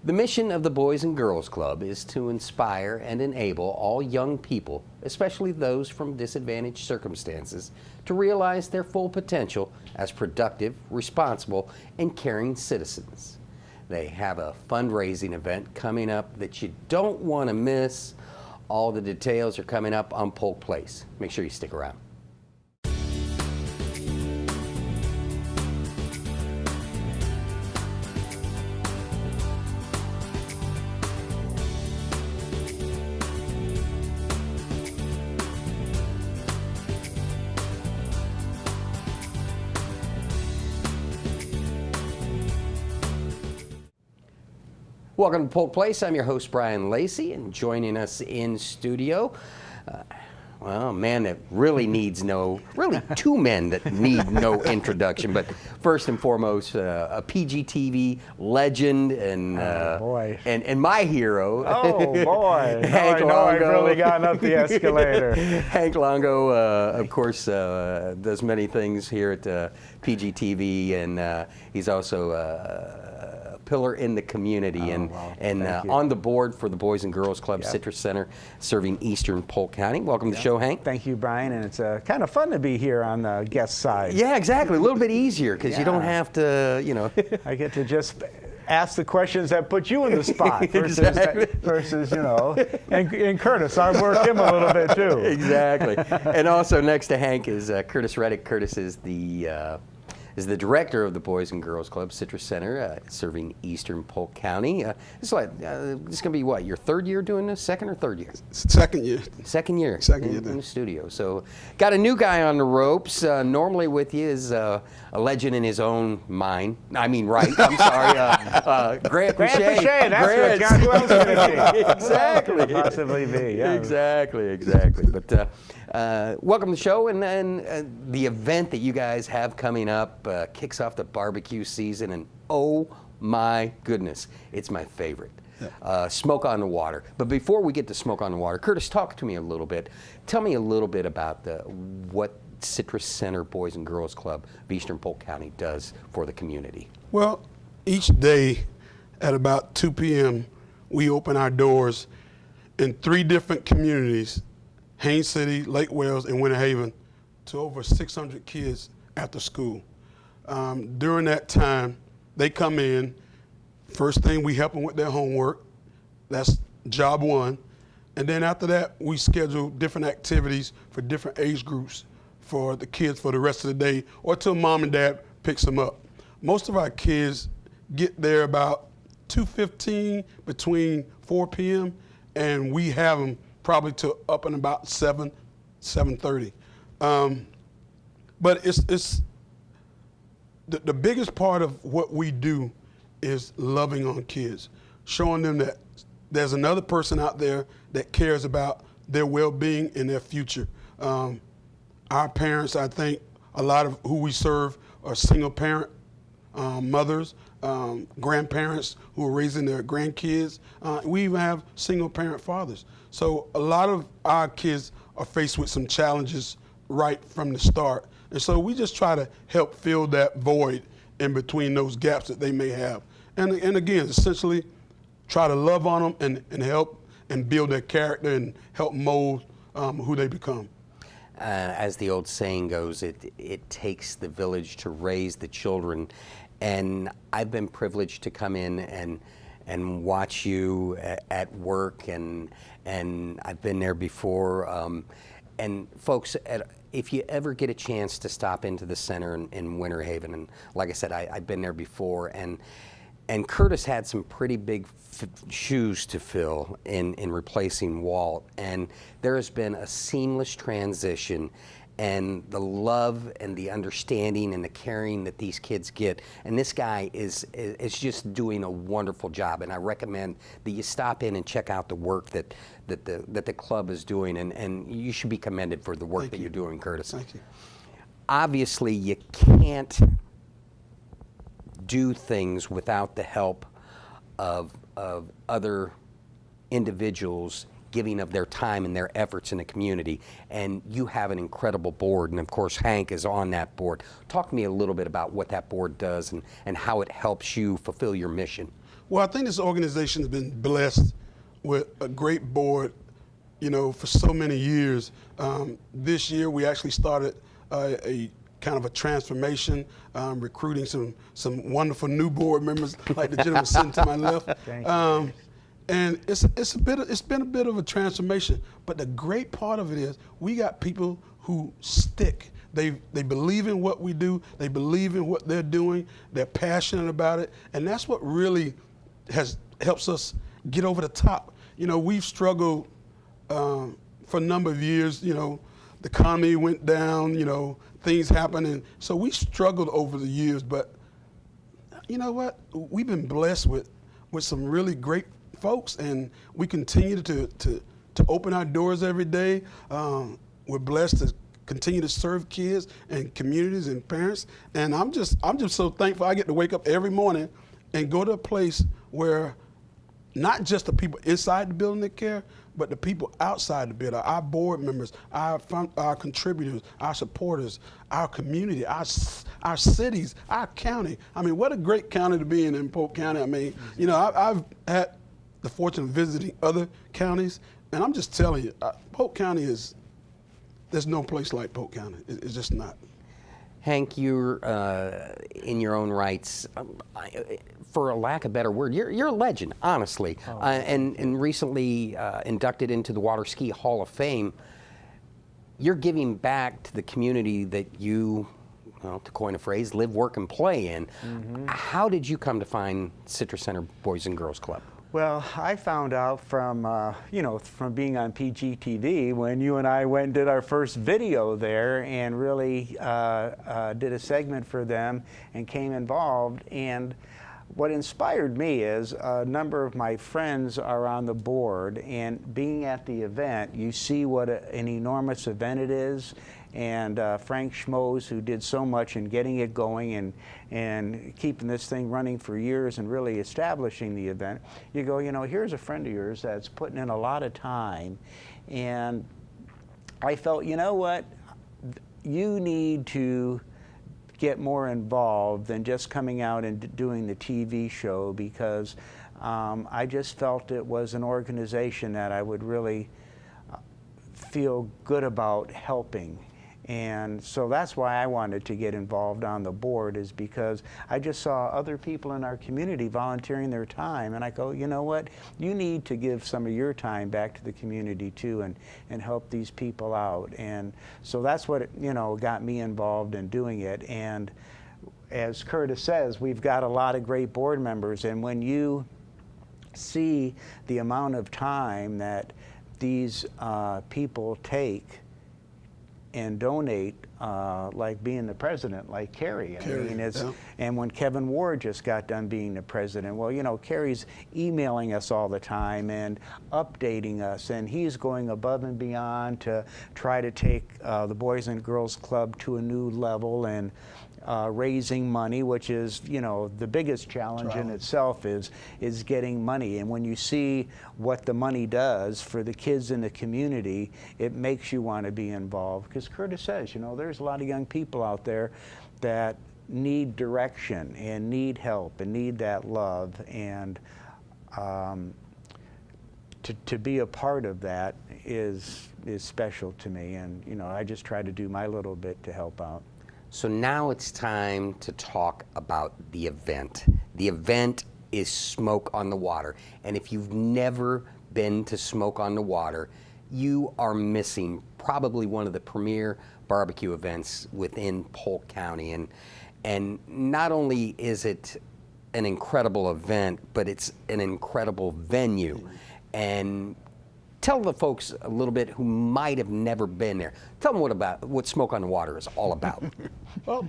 The mission of the Boys and Girls Club is to inspire and enable all young people, especially those from disadvantaged circumstances, to realize their full potential as productive, responsible, and caring citizens. They have a fundraising event coming up that you don't want to miss. All the details are coming up on Polk Place. Make sure you stick around. Welcome to Polk Place. I'm your host, Brian Lacey, and joining us in studio, well, a man that really needs two men that need no introduction, but first and foremost, a PGTV legend and and my hero. Oh boy! Hank I know Longo. I've really gotten up the escalator. Hank Longo, of course, does many things here at PGTV, and he's also pillar in the community, on the board for the Boys and Girls Club Citrus Center, serving Eastern Polk County. Welcome to the show, Hank. Thank you, Brian, and it's kind of fun to be here on the guest side. Yeah, exactly. A little bit easier because you don't have to, I get to just ask the questions that put you in the spot versus and Curtis, I work him a little bit too. Exactly. And also next to Hank is Curtis Reddick. Curtis is the director of the Boys and Girls Club Citrus Center, serving Eastern Polk County. This is going to be what, your third year doing this? Second or third year? Second year. Second year. Second year in the studio. So got a new guy on the ropes. Normally with you is a legend in his own mind. I mean, right. I'm sorry. Grant Piché. That's what God, who else could it be? Exactly. Could possibly be. Yeah. Exactly. But welcome to the show, and the event that you guys have coming up kicks off the barbecue season, and oh my goodness, it's my favorite. Yeah. Smoke on the Water. But before we get to Smoke on the Water, Curtis, talk to me a little bit. Tell me a little bit about what Citrus Center Boys and Girls Club of Eastern Polk County does for the community. Well, each day at about 2 p.m., we open our doors in 3 different communities: Haines City, Lake Wales, and Winter Haven, to over 600 kids after school. During that time, they come in. First thing, we help them with their homework. That's job one. And then after that, we schedule different activities for different age groups for the kids for the rest of the day, or till mom and dad picks them up. Most of our kids get there about 2:15, between 4 p.m., and we have them probably till up and about 7:30. But it's the biggest part of what we do is loving on kids, showing them that there's another person out there that cares about their well-being and their future. Our parents, I think a lot of who we serve are single parent mothers, grandparents who are raising their grandkids. We even have single parent fathers. So a lot of our kids are faced with some challenges right from the start. And so we just try to help fill that void in between those gaps that they may have. And again, essentially try to love on them and help and build their character and help mold who they become. As the old saying goes, it takes the village to raise the children. And I've been privileged to come in and watch you at work, and I've been there before. And folks, if you ever get a chance to stop into the center in Winter Haven, and like I said, I've been there before, and Curtis had some pretty big shoes to fill in replacing Walt, and there has been a seamless transition, and the love and the understanding and the caring that these kids get, and this guy is just doing a wonderful job, and I recommend that you stop in and check out the work that the club is doing, and you should be commended for the work that you're doing, Curtis. Thank you. Obviously, you can't do things without the help of other individuals giving of their time and their efforts in the community, and you have an incredible board, and of course Hank is on that board. Talk to me a little bit about what that board does and how it helps you fulfill your mission. Well, I think this organization has been blessed with a great board, for so many years. This year, we actually started a kind of a transformation, recruiting some wonderful new board members, like the gentleman sitting to my left. And it's been a bit of a transformation. But the great part of it is we got people who stick. They believe in what we do. They believe in what they're doing. They're passionate about it, and that's what really helps us get over the top. We've struggled for a number of years. The economy went down. Things happened, and so we struggled over the years. But you know what? We've been blessed with some really great folks, and we continue to open our doors every day. We're blessed to continue to serve kids and communities and parents, and I'm just so thankful I get to wake up every morning and go to a place where not just the people inside the building that care, but the people outside the building, our board members, our contributors, our supporters, our community, our cities, our county. I mean, what a great county to be in Polk County. I mean, I've had the fortune of visiting other counties, and I'm just telling you, Polk County there's no place like Polk County. It's just not. Hank, you're in your own rights, for a lack of a better word, you're a legend, honestly, and recently inducted into the Water Ski Hall of Fame. You're giving back to the community that you, to coin a phrase, live, work, and play in. Mm-hmm. How did you come to find Citrus Center Boys and Girls Club? Well, I found out from, from being on PGTV when you and I went and did our first video there and really did a segment for them and came involved. And what inspired me is a number of my friends are on the board, and being at the event, you see what an enormous event it is. And Frank Schmoes, who did so much in getting it going and keeping this thing running for years and really establishing the event, you go, here's a friend of yours that's putting in a lot of time. And I felt, you know what, you need to get more involved than just coming out and doing the TV show, because I just felt it was an organization that I would really feel good about helping. And so that's why I wanted to get involved on the board, is because I just saw other people in our community volunteering their time, and I go, you know what, you need to give some of your time back to the community too, and help these people out. And so that's what got me involved in doing it. And as Curtis says, we've got a lot of great board members, and when you see the amount of time that these people take and donate, like being the president, like Kerry. And when Kevin Ward just got done being the president, well, Kerry's emailing us all the time and updating us, and he's going above and beyond to try to take the Boys and Girls Club to a new level, and raising money, which is, the biggest challenge in itself is getting money. And when you see what the money does for the kids in the community, it makes you want to be involved. Because Curtis says, there's a lot of young people out there that need direction and need help and need that love. And to be a part of that is special to me. And, I just try to do my little bit to help out. So now it's time to talk about the event. The event is Smoke on the Water. And if you've never been to Smoke on the Water, you are missing probably one of the premier barbecue events within Polk County. And not only is it an incredible event, but it's an incredible venue. And tell the folks a little bit who might have never been there. Tell them what Smoke on the Water is all about. Well,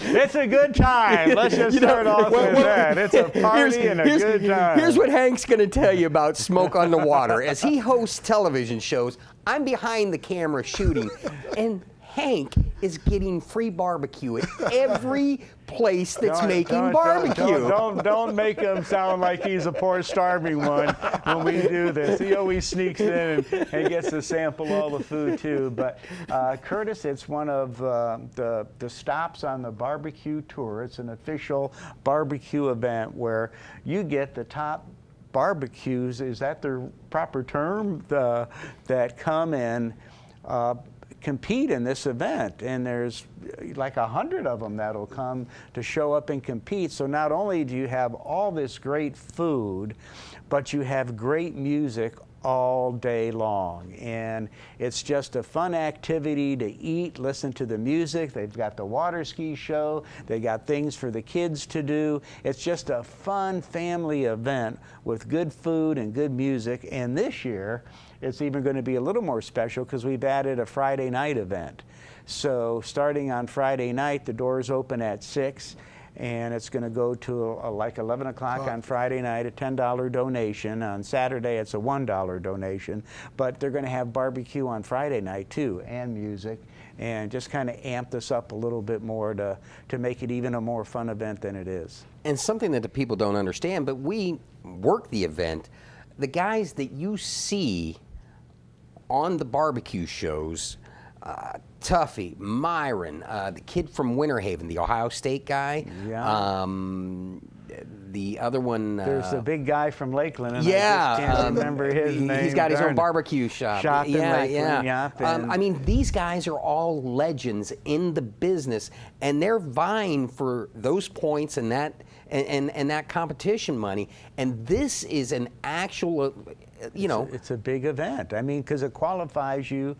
it's a good time. Let's just start off with that. It's a party and a good time. Here's what Hank's going to tell you about Smoke on the Water. As he hosts television shows, I'm behind the camera shooting, and Hank is getting free barbecue at every place that's making barbecue. Don't make him sound like he's a poor starving one when we do this. He always sneaks in and gets to sample all the food too. But Curtis, it's one of the stops on the barbecue tour. It's an official barbecue event where you get the top barbecues, is that the proper term, that come and compete in this event, and there's like 100 of them that'll come to show up and compete. So not only do you have all this great food, but you have great music all day long, and it's just a fun activity to eat, listen to the music. They've got the water ski show, they got things for the kids to do. It's just a fun family event with good food and good music. And this year it's even going to be a little more special because we've added a Friday night event. So starting on Friday night, the doors open at 6, and it's going to go to like 11 o'clock on Friday night, a $10 donation. On Saturday, it's a $1 donation. But they're going to have barbecue on Friday night too, and music, and just kind of amp this up a little bit more to make it even a more fun event than it is. And something that the people don't understand, but we work the event, the guys that you see on the barbecue shows, Tuffy, Myron, the kid from Winter Haven, the Ohio State guy. Yeah. The other one. There's a big guy from Lakeland, and yeah, I just can't remember his name. He's got his own barbecue shop. In Lakeland, I mean, these guys are all legends in the business, and they're vying for those points and that competition money. And this is an actual, it's a big event. I mean, because it qualifies you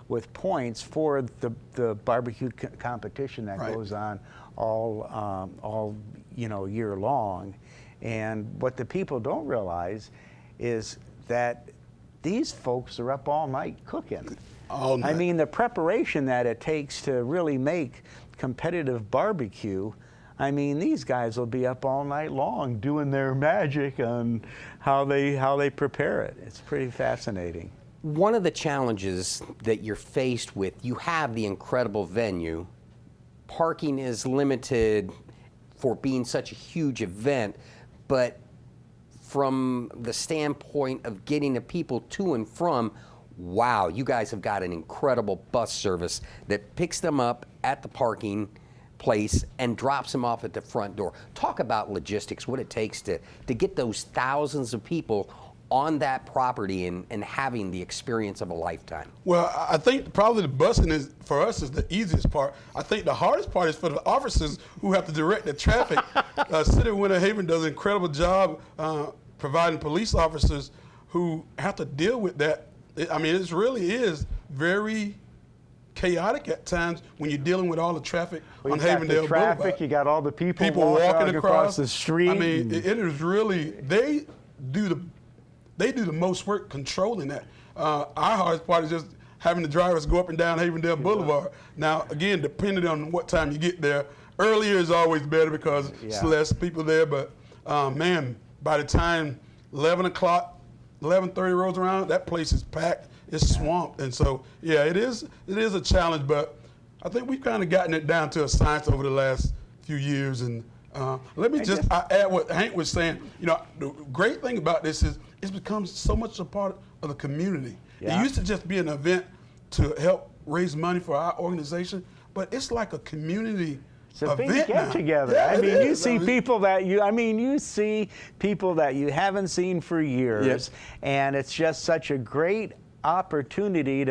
with points for the barbecue competition that goes on all year long. And what the people don't realize is that these folks are up all night cooking. All night. I mean, the preparation that it takes to really make competitive barbecue, I mean, these guys will be up all night long doing their magic on how they prepare it. It's pretty fascinating. One of the challenges that you're faced with, you have the incredible venue. Parking is limited for being such a huge event, but from the standpoint of getting the people to and from, wow, you guys have got an incredible bus service that picks them up at the parking place and drops them off at the front door. Talk about logistics, what it takes to get those thousands of people on that property and having the experience of a lifetime. Well, I think probably the busing is, for us, is the easiest part. I think the hardest part is for the officers who have to direct the traffic. City of Winter Haven does an incredible job providing police officers who have to deal with that. I mean, it really is very chaotic at times when you're dealing with all the traffic on Havendale Boulevard. You got all the people walking across the street. I mean, it is really, they do the most work controlling that. Our hardest part is just having the drivers go up and down Havendale Boulevard. Now, again, depending on what time you get there, earlier is always better because it's less people there. But man, by the time 11 o'clock, 11:30 rolls around, that place is packed. It's swamped. And so, yeah, it is a challenge, but I think we've kind of gotten it down to a science over the last few years. And let me just add what Hank was saying. The great thing about this is it's become so much a part of the community. Yeah. It used to just be an event to help raise money for our organization, but it's like a community It's a big event now. get-together. Yeah, I mean, it you is. see people that you haven't seen for years, Yes. and it's just such a great opportunity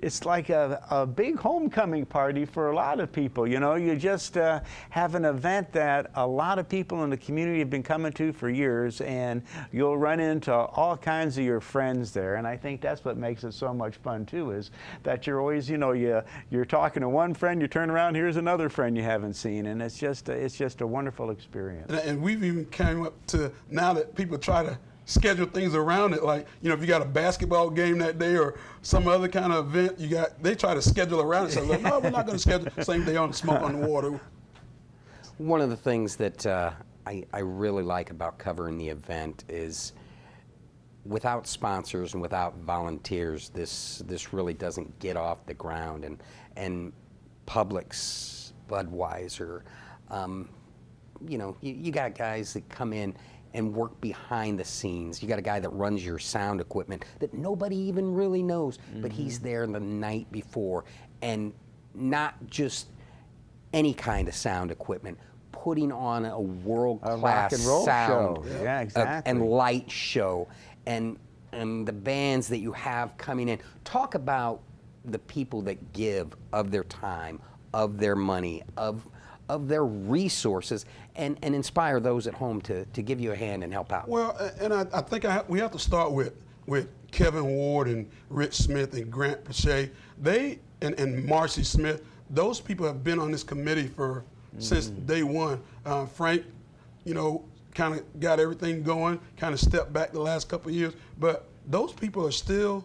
it's like a big homecoming party for a lot of people. You just have an event that a lot of people in the community have been coming to for years, and you'll run into all kinds of your friends there. And I think that's what makes it so much fun too, is that you're always, you're talking to one friend, you turn around, here's another friend you haven't seen, and it's just a wonderful experience. And we've even came up to now that people try to schedule things around it, like if you got a basketball game that day or some other kind of event, they try to schedule around it. So like, no, we're not going to schedule the same day on Smoke on the Water. One of the things that I really like about covering the event is without sponsors and without volunteers, this really doesn't get off the ground. And Publix, Budweiser, you know, you got guys that come in and work behind the scenes. You got a guy that runs your sound equipment that nobody even really knows, but he's there the night before, and not just any kind of sound equipment, putting on a world-class rock and roll sound show. Yeah, exactly. and light show, and the bands that you have coming in. Talk about the people that give of their time, of their money, of their resources, and inspire those at home to give you a hand and help out. Well, and I think we have to start with Kevin Ward and Rich Smith and Grant Pache. They and Marcy Smith. Those people have been on this committee for since day one. Frank, you know, kind of got everything going, kind of stepped back the last couple of years, but those people are still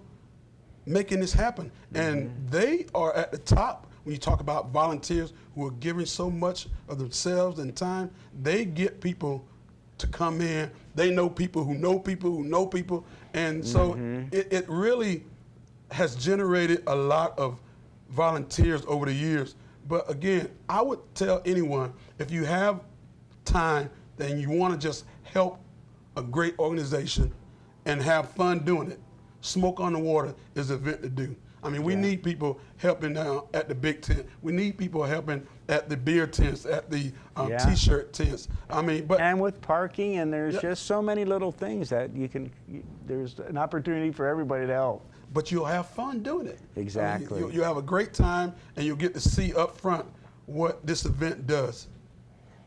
making this happen, and they are at the top. When you talk about volunteers who are giving so much of themselves and time, they get people to come in. They know people who know people who know people, and so it really has generated a lot of volunteers over the years. But again, I would tell anyone, if you have time and you want to just help a great organization and have fun doing it, Smoke on the Water is the event to do. I mean, we need people helping now at the big tent. We need people helping at the beer tents, at the T-shirt tents. I mean, but and with parking, and there's just so many little things that there's an opportunity for everybody to help. But you'll have fun doing it. Exactly. I mean, you'll have a great time, and you'll get to see up front what this event does.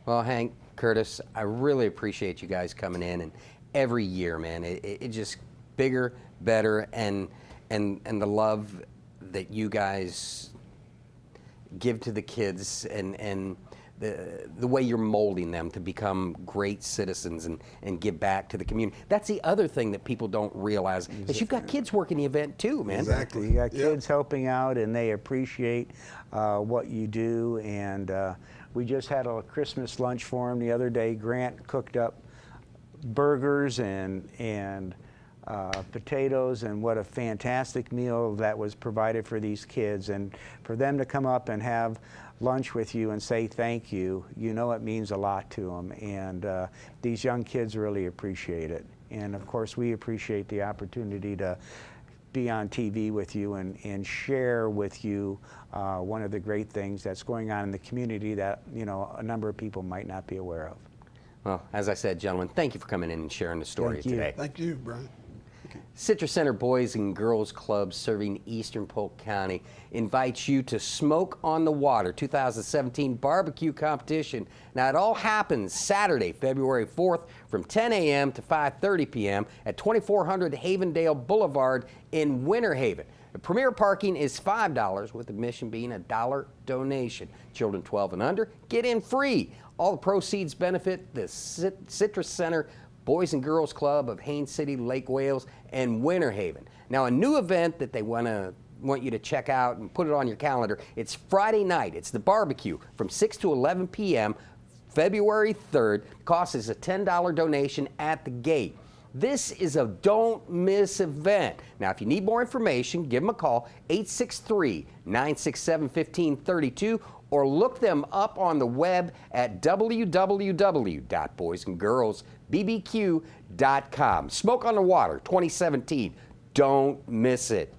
Well, Hank, Curtis, I really appreciate you guys coming in, and every year, man, it just bigger, better, and the love that you guys give to the kids, and the way you're molding them to become great citizens and give back to the community. That's the other thing that people don't realize, is you've got kids working the event too, man. Exactly. You got kids helping out, and they appreciate what you do. And we just had a Christmas lunch for them the other day. Grant cooked up burgers and potatoes, and what a fantastic meal that was provided for these kids. And for them to come up and have lunch with you and say thank you, you know it means a lot to them. And these young kids really appreciate it. And of course, we appreciate the opportunity to be on TV with you and share with you one of the great things that's going on in the community that, you know, a number of people might not be aware of. Well, as I said, gentlemen, thank you for coming in and sharing the story today. Thank you, Brian. Citrus Center Boys and Girls Club, serving Eastern Polk County, invites you to Smoke on the Water 2017 barbecue competition. Now, it all happens Saturday, February 4th from 10 a.m. to 5:30 p.m. at 2400 Havendale Boulevard in Winter Haven. The premier parking is $5, with admission being a $1 donation. Children 12 and under get in free. All the proceeds benefit the Citrus Center Boys and Girls Club of Haines City, Lake Wales, and Winter Haven. Now, a new event that they want you to check out and put it on your calendar. It's Friday night. It's the barbecue from 6 to 11 p.m. February 3rd. Cost is a $10 donation at the gate. This is a don't miss event. Now, if you need more information, give them a call, 863-967-1532, or look them up on the web at www.boysandgirlsbbq.com. Smoke on the Water 2017. Don't miss it.